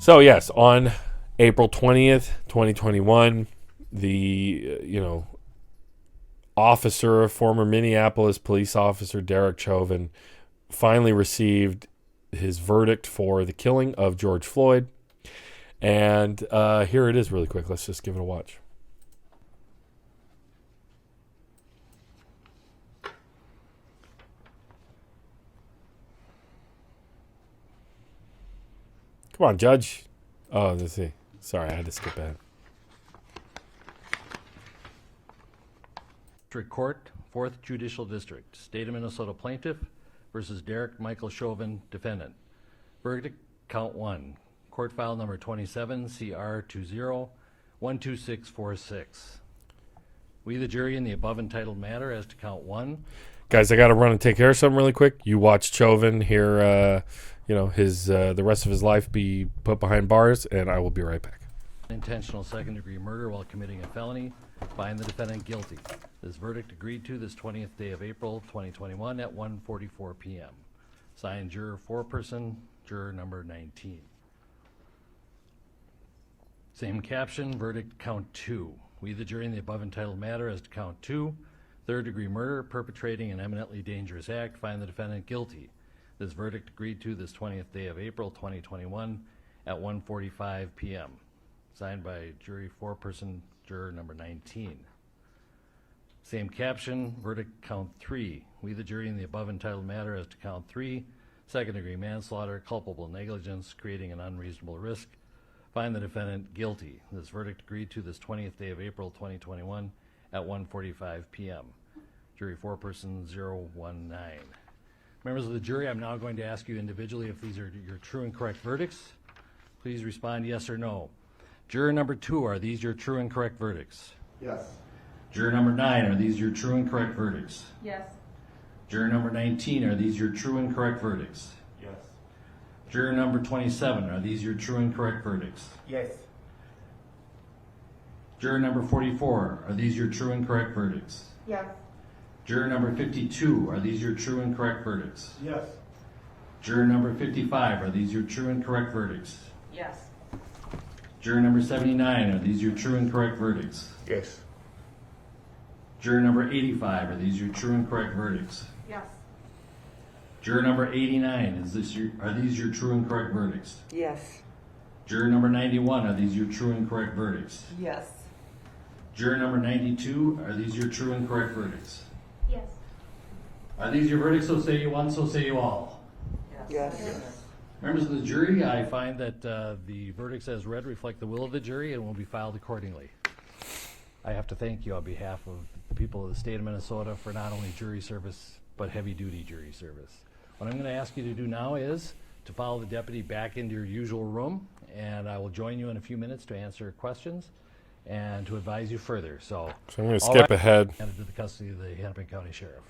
So yes, on April 20th, 2021, the former Minneapolis police officer Derek Chauvin finally received his verdict for the killing of George Floyd. And here it is really quick. Let's just give it a watch. Come on, Judge. Oh, let's see. Sorry, I had to skip ahead. District Court, 4th Judicial District, State of Minnesota Plaintiff versus Derek Michael Chauvin, Defendant. Verdict, Count 1. Court file number 27, CR 20-12646. We, the jury, in the above entitled matter as to Count 1. Guys, I got to run and take care of something really quick. You watch Chauvin hear, his the rest of his life be put behind bars, and I will be right back. Intentional second-degree murder while committing a felony. Find the defendant guilty. This verdict agreed to this 20th day of April, 2021 at 1:44 p.m. Signed, juror foreperson, juror number 19. Same caption, verdict count 2. We, the jury, in the above entitled matter as to count 2, third-degree murder, perpetrating an eminently dangerous act, find the defendant guilty. This verdict agreed to this 20th day of April, 2021 at 1:45 p.m. Signed by jury foreperson, juror number 19. Same caption, verdict count 3. We, the jury, in the above entitled matter as to count 3, second-degree manslaughter, culpable negligence, creating an unreasonable risk, find the defendant guilty. This verdict agreed to this 20th day of April, 2021 at 1:45 p.m. Jury foreperson 019. Members of the jury, I'm now going to ask you individually if these are your true and correct verdicts. Please respond yes or no. Juror number 2, are these your true and correct verdicts? Yes. Juror number 9, are these your true and correct verdicts? Yes. Juror number 19, are these your true and correct verdicts? Yes. Juror number 27, are these your true and correct verdicts? Yes. Juror number 44, are these your true and correct verdicts? Yes. Juror number 52, are these your true and correct verdicts? Yes. Juror number 55, are these your true and correct verdicts? Yes. Juror number 79, are these your true and correct verdicts? Yes. Juror number 85, are these your true and correct verdicts? Yes. Juror number 89, are these your true and correct verdicts? Yes. Juror number 91, are these your true and correct verdicts? Yes. Juror number 92, are these your true and correct verdicts? Yes. Are these your verdicts? So say you one, so say you all. Yes. Members of the jury, I find that the verdicts as read reflect the will of the jury and will be filed accordingly. I have to thank you on behalf of the people of the state of Minnesota for not only jury service, but heavy-duty jury service. What I'm going to ask you to do now is to follow the deputy back into your usual room, and I will join you in a few minutes to answer questions and to advise you further. So I'm going to skip ahead. Handed to the custody of the Hennepin County Sheriff.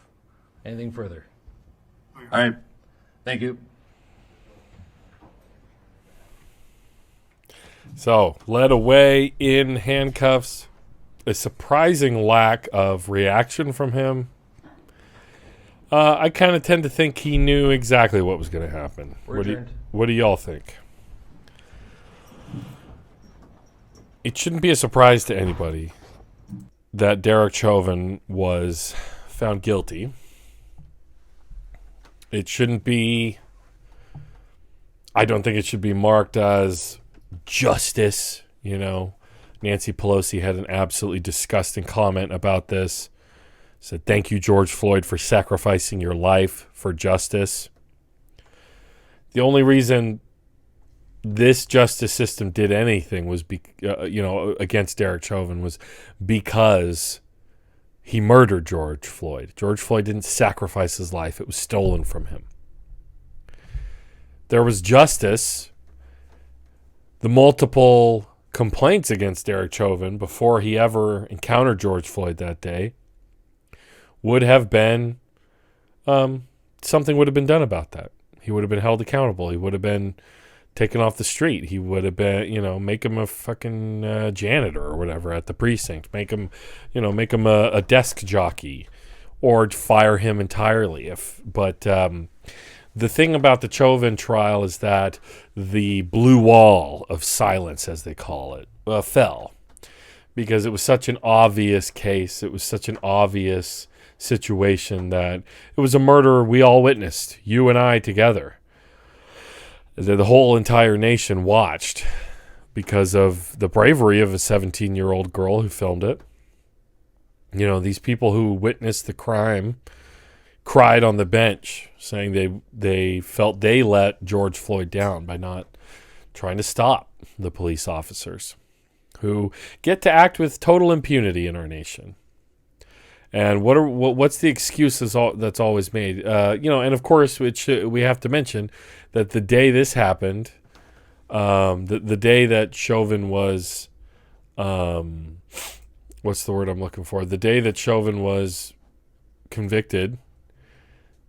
Anything further? All right. Thank you. So, led away in handcuffs. A surprising lack of reaction from him. I kind of tend to think he knew exactly what was going to happen. We're adjourned. What do y'all think? It shouldn't be a surprise to anybody that Derek Chauvin was found guilty. It shouldn't be... I don't think it should be marked as justice, Nancy Pelosi had an absolutely disgusting comment about this. Said, thank you, George Floyd, for sacrificing your life for justice. The only reason this justice system did anything was, against Derek Chauvin was because he murdered George Floyd. George Floyd didn't sacrifice his life. It was stolen from him. There was justice. The multiple complaints against Derek Chauvin before he ever encountered George Floyd that day would have been something would have been done about that. He would have been held accountable. He would have been taken off the street. He would have been, make him a fucking janitor or whatever at the precinct. Make him a desk jockey, or fire him entirely. But the thing about the Chauvin trial is that the blue wall of silence, as they call it, fell because it was such an obvious case. It was such an obvious situation that it was a murder we all witnessed, you and I together. The whole entire nation watched because of the bravery of a 17-year-old girl who filmed it. You know, these people who witnessed the crime cried on the bench saying they felt they let George Floyd down by not trying to stop the police officers who get to act with total impunity in our nation. And what's the excuse that's always made? And of course, we have to mention that the day this happened, the day that Chauvin was, what's the word I'm looking for? The day that Chauvin was convicted,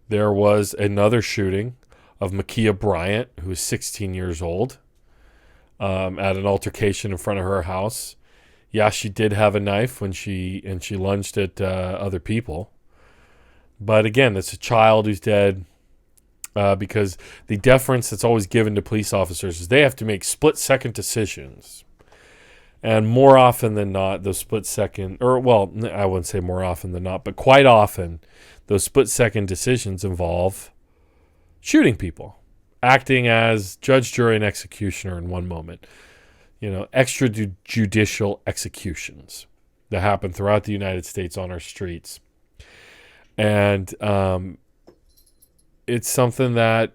there was another shooting of Ma'Khia Bryant, who was 16 years old, at an altercation in front of her house. Yeah, she did have a knife and she lunged at other people. But again, it's a child who's dead because the deference that's always given to police officers is they have to make split-second decisions. And more often than not, those split-second, I wouldn't say more often than not, but quite often, those split-second decisions involve shooting people, acting as judge, jury, and executioner in one moment. You know, extrajudicial executions that happen throughout the United States on our streets. And it's something that,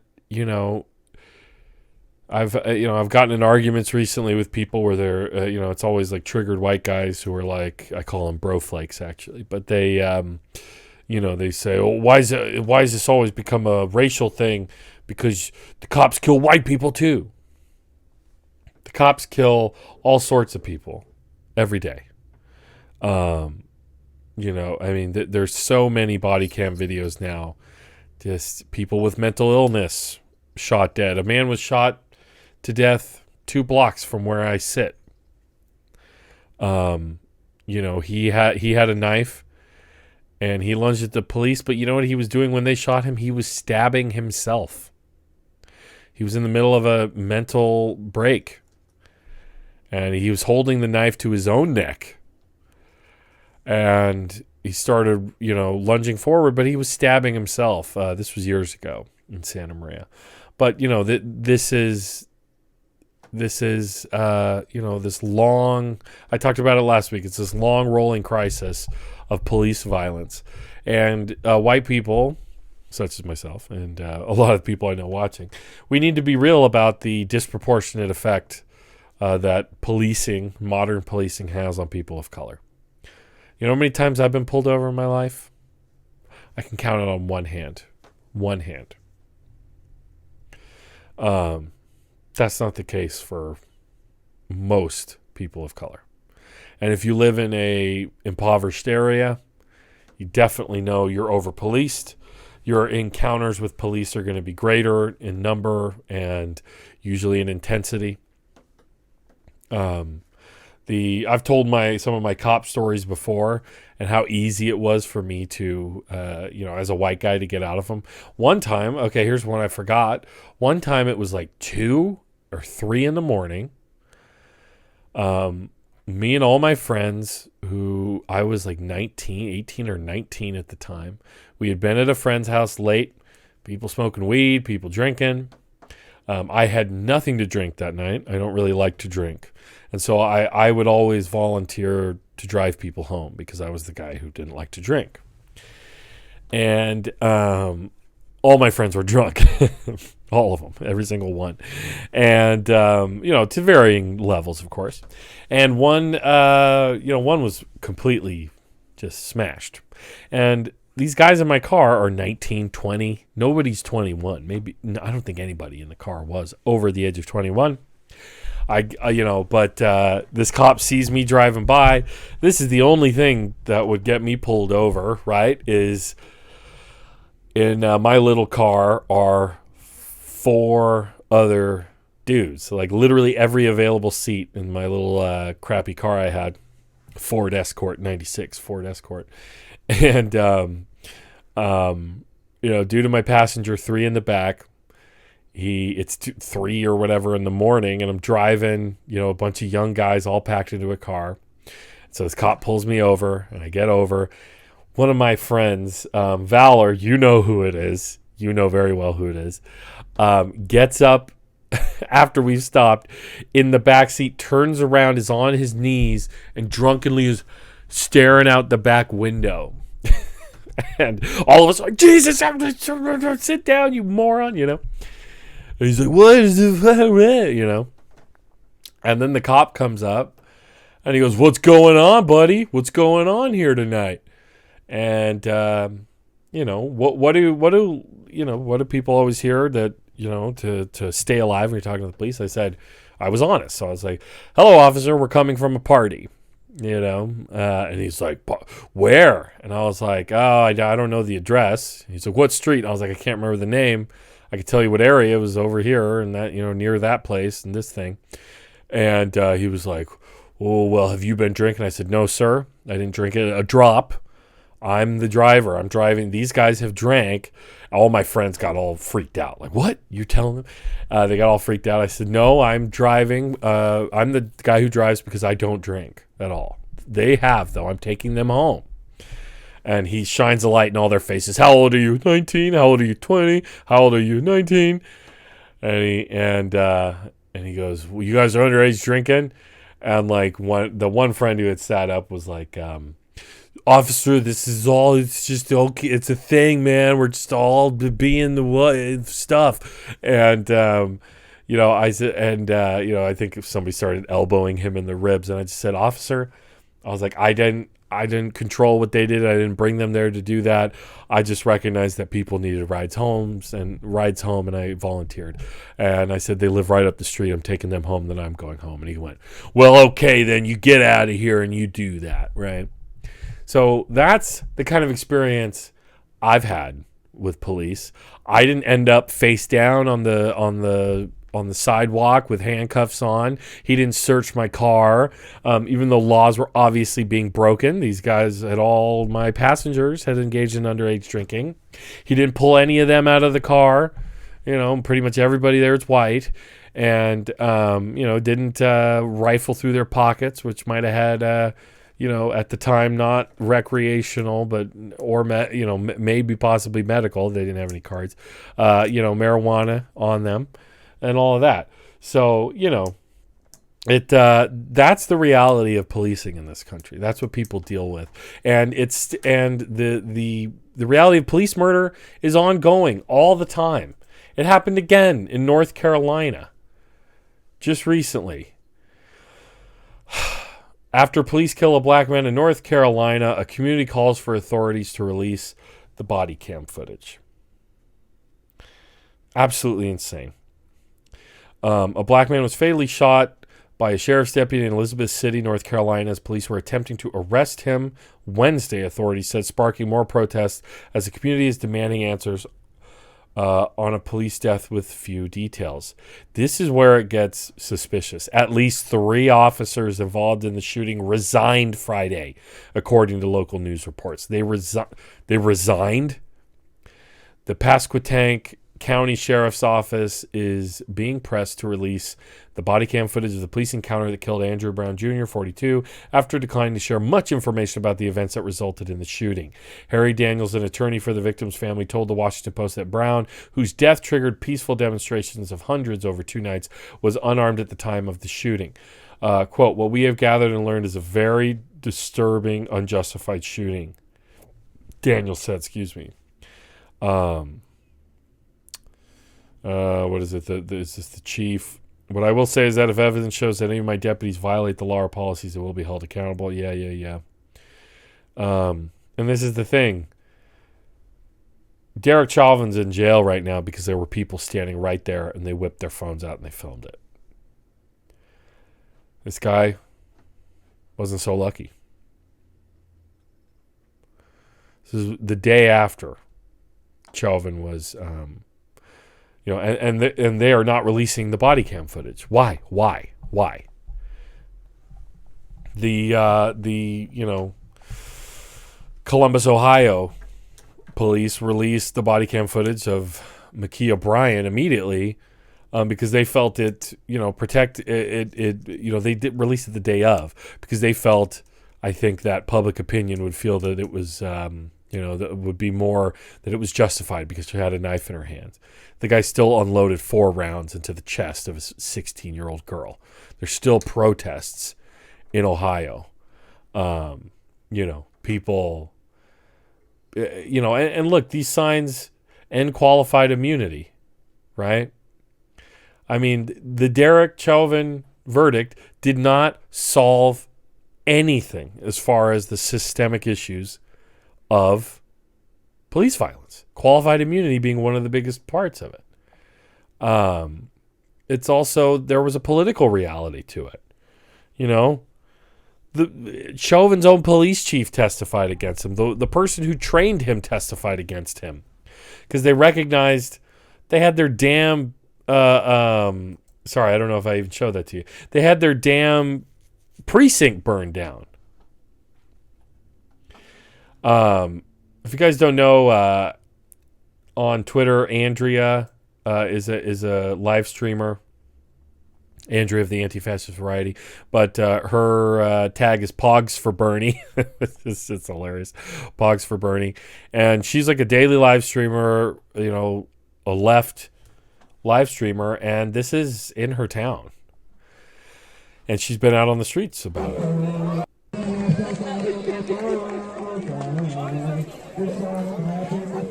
I've gotten in arguments recently with people where they're, it's always like triggered white guys who are like, I call them bro flakes actually, but they, they say, oh, why is this always become a racial thing? Because the cops kill white people too. The cops kill all sorts of people every day. There's so many body cam videos now. Just people with mental illness shot dead. A man was shot to death 2 blocks from where I sit. He had a knife and he lunged at the police, but you know what he was doing when they shot him? He was stabbing himself. He was in the middle of a mental break. And he was holding the knife to his own neck. And he started, lunging forward, but he was stabbing himself. This was years ago in Santa Maria. But, this is this long, I talked about it last week, it's this long rolling crisis of police violence. And white people, such as myself and a lot of people I know watching, we need to be real about the disproportionate effect that modern policing has on people of color. You know how many times I've been pulled over in my life? I can count it on one hand. One hand. That's not the case for most people of color. And if you live in a impoverished area, you definitely know you're over-policed. Your encounters with police are going to be greater in number and usually in intensity. I've told some of my cop stories before and how easy it was for me to, as a white guy to get out of them. One time, okay, here's one I forgot. One time it was like 2 or 3 in the morning. Me and all my friends who I was like 18 or 19 at the time. We had been at a friend's house late, people smoking weed, people drinking. I had nothing to drink that night. I don't really like to drink. And so I would always volunteer to drive people home because I was the guy who didn't like to drink. And all my friends were drunk. All of them, every single one. And, to varying levels, of course. And one was completely just smashed. And these guys in my car are 19, 20. Nobody's 21. Maybe, I don't think anybody in the car was over the age of 21. But this cop sees me driving by. This is the only thing that would get me pulled over, right? Is in my little car are 4 other dudes. So like literally every available seat in my little crappy car I had. Ford Escort, 96 Ford Escort. And due to my passenger 3 in the back, it's 3 or whatever in the morning, and I'm driving, a bunch of young guys all packed into a car. So this cop pulls me over, and I get over. One of my friends, Valor, you know who it is. You know very well who it is. Gets up after we've stopped in the back seat, turns around, is on his knees, and drunkenly is staring out the back window. And all of us are like, Jesus, sit down, you moron, And he's like, what is it, And then the cop comes up, and he goes, what's going on, buddy? What's going on here tonight? And, what do people always hear that, to stay alive when you're talking to the police? I said, I was honest. So I was like, hello, officer, we're coming from a party, and he's like, where? And I was like, oh, I don't know the address. He's like, what street? And I was like, I can't remember the name. I could tell you what area. It was over here and that, near that place and this thing. And he was like, oh, well, have you been drinking? I said, no, sir. I didn't drink a drop. I'm the driver. I'm driving. These guys have drank. All my friends got all freaked out. Like, what? You're telling them? They got all freaked out. I said, no, I'm driving. I'm the guy who drives because I don't drink at all. They have, though. I'm taking them home. And he shines a light in all their faces. How old are you? 19. How old are you? 20. How old are you? 19. And he goes, well, you guys are underage drinking? And like the one friend who had sat up was like, officer, this is all, it's just okay. It's a thing, man. We're just all being the stuff. And, I said, and, I think if somebody started elbowing him in the ribs, and I just said, officer, I was like, I didn't control what they did. I didn't bring them there to do that. I just recognized that people needed rides home, and I volunteered. And I said, they live right up the street. I'm taking them home, then I'm going home. And he went, well, okay, then you get out of here and you do that, right? So that's the kind of experience I've had with police. I didn't end up face down on the sidewalk with handcuffs on. He didn't search my car, even though laws were obviously being broken. These guys, all my passengers, had engaged in underage drinking. He didn't pull any of them out of the car. Pretty much everybody there is white. And, didn't rifle through their pockets, which might have had... at the time, not recreational, or maybe possibly medical. They didn't have any cards. Marijuana on them, and all of that. So that's the reality of policing in this country. That's what people deal with, and the reality of police murder is ongoing all the time. It happened again in North Carolina just recently. After police kill a black man in North Carolina, a community calls for authorities to release the body cam footage. Absolutely insane. A black man was fatally shot by a sheriff's deputy in Elizabeth City, North Carolina, as police were attempting to arrest him Wednesday, authorities said, sparking more protests as the community is demanding answers on a police death with few details. This is where it gets suspicious. At least 3 officers involved in the shooting resigned Friday, according to local news reports. They resigned. The Pasquotank County Sheriff's Office is being pressed to release the body cam footage of the police encounter that killed Andrew Brown Jr., 42, after declining to share much information about the events that resulted in the shooting. Harry Daniels, an attorney for the victim's family, told the Washington Post that Brown, whose death triggered peaceful demonstrations of hundreds over 2 nights, was unarmed at the time of the shooting. Quote, what we have gathered and learned is a very disturbing, unjustified shooting. Daniels said, excuse me. What is it? Is this the chief? What I will say is that if evidence shows that any of my deputies violate the law or policies, they will be held accountable. Yeah. And this is the thing. Derek Chauvin's in jail right now because there were people standing right there and they whipped their phones out and they filmed it. This guy wasn't so lucky. This is the day after Chauvin was... and they are not releasing the body cam footage. Why? The Columbus, Ohio police released the body cam footage of Ma'Khia Bryant immediately because they felt it, protect it. They did release it the day of because they felt, I think, that public opinion would feel that it was, that it would be more that it was justified because she had a knife in her hands. The guy still unloaded 4 rounds into the chest of a 16-year-old girl. There's still protests in Ohio. People, and look, these signs end qualified immunity, right? I mean, the Derek Chauvin verdict did not solve anything as far as the systemic issues of police violence. Qualified immunity being one of the biggest parts of it. It's also, there was a political reality to it. The Chauvin's own police chief testified against him. The person who trained him testified against him because they recognized they had their damn. Sorry, I don't know if I even showed that to you. They had their damn precinct burned down. If you guys don't know, on Twitter, Andrea is a live streamer. Andrea of the Anti-Fascist Variety, but her tag is Pogs for Bernie. it's hilarious. Pogs for Bernie. And she's like a daily live streamer, a left live streamer, and this is in her town. And she's been out on the streets about it.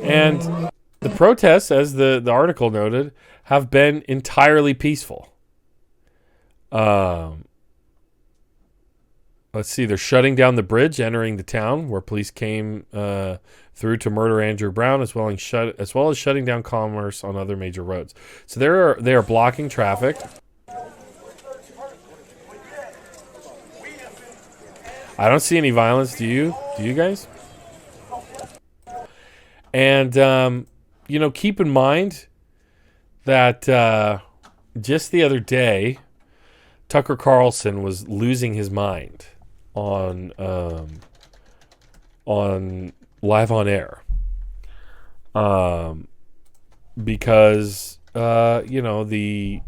And the protests, as the article noted, have been entirely peaceful. Let's see. They're shutting down the bridge entering the town where police came through to murder Andrew Brown, as well as shutting down commerce on other major roads. So they are blocking traffic. I don't see any violence. Do you? Do you guys? And keep in mind that just the other day, Tucker Carlson was losing his mind on live on air, because the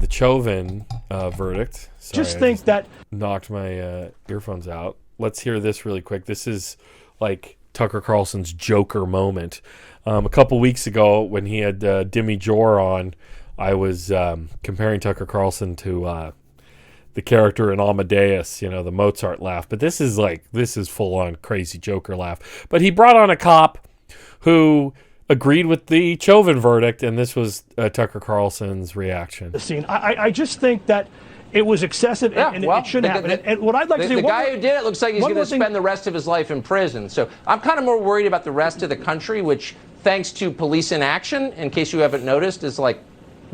Chauvin verdict. Sorry, just think that knocked my earphones out. Let's hear this really quick. This is like Tucker Carlson's Joker moment. A couple weeks ago, when he had Demi Jor on, I was comparing Tucker Carlson to the character in Amadeus, the Mozart laugh. But this is full-on crazy Joker laugh. But he brought on a cop who agreed with the Chauvin verdict, and this was Tucker Carlson's reaction. the scene. I just think that it was excessive, and it shouldn't happen. And what I'd like to say, the guy who did it looks like he's going to spend the rest of his life in prison. So I'm kind of more worried about the rest of the country, which, thanks to police inaction, in case you haven't noticed, is like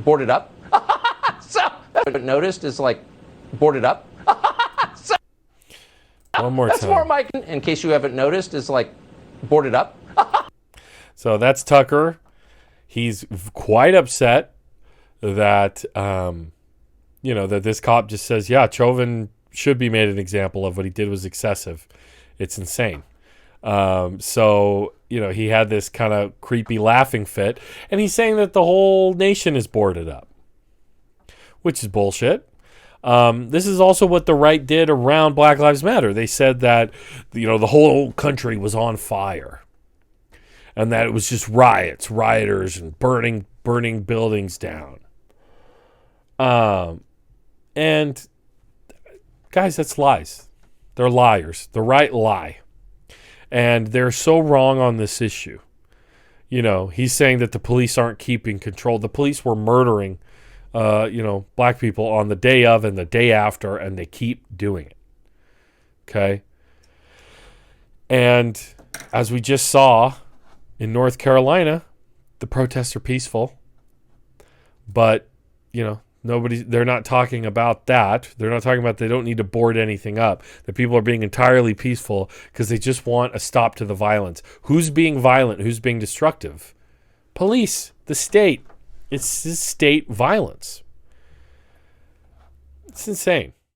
boarded up. Boarded up. One more time. That's more Mike. In case you haven't noticed, is like boarded up. So that's Tucker. He's quite upset that that this cop just says, yeah, Chauvin should be made an example of. What he did was excessive. It's insane. So he had this kind of creepy laughing fit, and he's saying that the whole nation is boarded up, which is bullshit. This is also what the right did around Black Lives Matter. They said that the whole country was on fire, and that it was just rioters, and burning buildings down. And guys, that's lies. They're liars. The right lie. And they're so wrong on this issue. He's saying that the police aren't keeping control. The police were murdering, black people on the day of and the day after, and they keep doing it. Okay? And as we just saw in North Carolina, the protests are peaceful. But, they're not talking about that. They're not talking about they don't need to board anything up. That people are being entirely peaceful because they just want a stop to the violence. Who's being violent? Who's being destructive? Police, the state. It's state violence. It's insane.